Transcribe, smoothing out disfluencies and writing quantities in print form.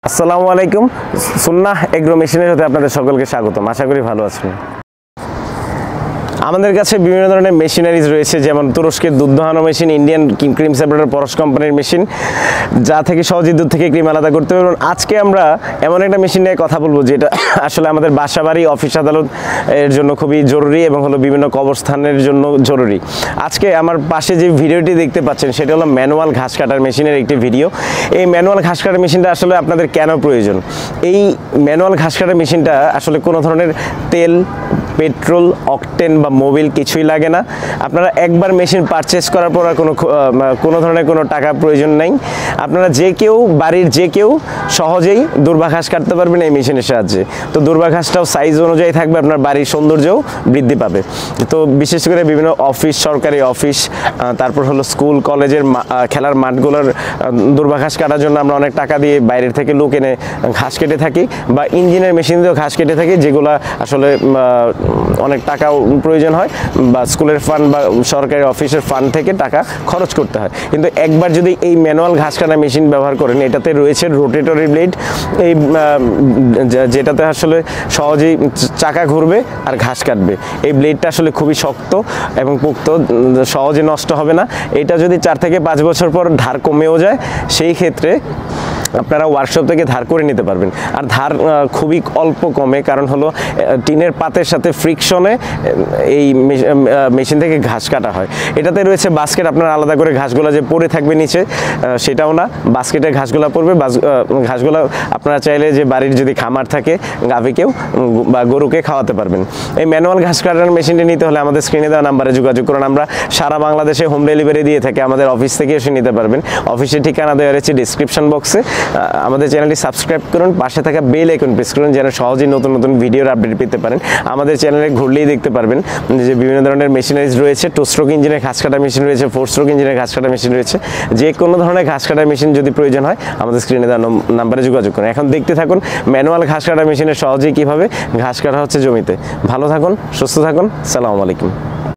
আসসালামু আলাইকুম। সুন্নাহ এগ্রো মেশিনের সাথে আপনাদের সকলকে স্বাগতম। আশা করি ভালো আছেন। আমাদের কাছে বিভিন্ন ধরনের মেশিনারিজ রয়েছে, যেমন তুরস্কের দুধ দোহানো মেশিন, ইন্ডিয়ান ক্রিম সেপারেটর পরশ কোম্পানির মেশিন, যা থেকে সহজেই দুধ থেকে ক্রিম আলাদা করতে পারবেন। আজকে আমরা এমন একটা মেশিন নিয়ে কথা বলবো যেটা আসলে আমাদের বাসাবাড়ি, অফিস আদালত এর জন্য খুবই জরুরি এবং হলো বিভিন্ন কবরস্থানের জন্য জরুরি। আজকে আমার পাশে যে ভিডিওটি দেখতে পাচ্ছেন সেটা হলো ম্যানুয়াল ঘাস কাটার মেশিনের একটি ভিডিও। এই ম্যানুয়াল ঘাস কাটার মেশিনটা আসলে আপনাদের কেন প্রয়োজন? এই ম্যানুয়াল ঘাস কাটার মেশিনটা আসলে কোনো ধরনের তেল, পেট্রোল, অকটেন বা মোবিল কিছুই লাগে না। আপনারা একবার মেশিন পারচেস করার পর আর কোনো ধরনের কোনো টাকা প্রয়োজন নেই। আপনারা যে কেউ, বাড়ির যে কেউ সহজেই দুর্বা ঘাস কাটতে পারবেন এই মেশিনের সাহায্যে। তো দুর্বা ঘাসটাও সাইজ অনুযায়ী থাকবে, আপনার বাড়ির সৌন্দর্যও বৃদ্ধি পাবে। তো বিশেষ করে বিভিন্ন অফিস, সরকারি অফিস, তারপর হলো স্কুল কলেজের খেলার মাঠগুলোর দুর্বা ঘাস কাটার জন্য আমরা অনেক টাকা দিয়ে বাইরের থেকে লোক এনে ঘাস কেটে থাকি, বা ইঞ্জিনের মেশিন দিয়েও ঘাস কেটে থাকি, যেগুলো আসলে অনেক টাকা প্রয়োজন হয়, বা স্কুলের ফান্ড বা সরকারি অফিসের ফান্ড থেকে টাকা খরচ করতে হয়। কিন্তু একবার যদি এই ম্যানুয়াল ঘাস কাটা মেশিন ব্যবহার করেন, এটাতে রয়েছে রোটেটরি ব্লেড, এই যেটাতে আসলে সহজেই চাকা ঘুরবে আর ঘাস কাটবে। এই ব্লেডটা আসলে খুবই শক্ত এবং পোক্ত, সহজে নষ্ট হবে না। এটা যদি 4 থেকে 5 বছর পর ধার কমেও যায়, সেই ক্ষেত্রে আপনারা ওয়ার্কশপ থেকে ধার করে নিতে পারবেন। আর ধার খুবই অল্প কমে, কারণ হলো টিনের পাতের সাথে ফ্রিকশনে এই মেশিন থেকে ঘাস কাটা হয়। এটাতে রয়েছে বাস্কেট, আপনার আলাদা করে ঘাসগুলো যে পড়ে থাকবে নিচে সেটাও না, বাস্কেটে ঘাসগুলো পড়বে। ঘাসগুলো আপনারা চাইলে যে বাড়ির যদি খামার থাকে, গাভীকেও বা গরুকে খাওয়াতে পারবেন। এই ম্যানুয়াল ঘাস কাটার মেশিনটি নিতে হলে আমাদের স্ক্রিনে দেওয়া নাম্বারে যোগাযোগ করুন। আমরা সারা বাংলাদেশে হোম ডেলিভারি দিয়ে থাকি, আমাদের অফিস থেকে এসে নিতে পারবেন। অফিসের ঠিকানা দেওয়া রয়েছে ডিসক্রিপশন বক্সে। আমাদের চ্যানেলটি সাবস্ক্রাইব করুন, পাশে থাকা বেল আইকন প্রেস করুন, যেন সহজেই নতুন নতুন ভিডিওর আপডেট পেতে পারেন। আমাদের চ্যানেলে ঘুরলেই দেখতে পারবেন যে বিভিন্ন ধরনের মেশিনারিজ রয়েছে। 2 স্ট্রোক ইঞ্জিনের ঘাস কাটা মেশিন রয়েছে, 4 স্ট্রোক ইঞ্জিনের ঘাস কাটা মেশিন রয়েছে। যে কোনো ধরনের ঘাস কাটা মেশিন যদি প্রয়োজন হয়, আমাদের স্ক্রিনে দেওয়া নাম্বারে যোগাযোগ করুন। এখন দেখতে থাকুন ম্যানুয়াল ঘাস কাটা মেশিনের সহজেই কীভাবে ঘাস কাটা হচ্ছে জমিতে। ভালো থাকুন, সুস্থ থাকুন। আসসালামু আলাইকুম।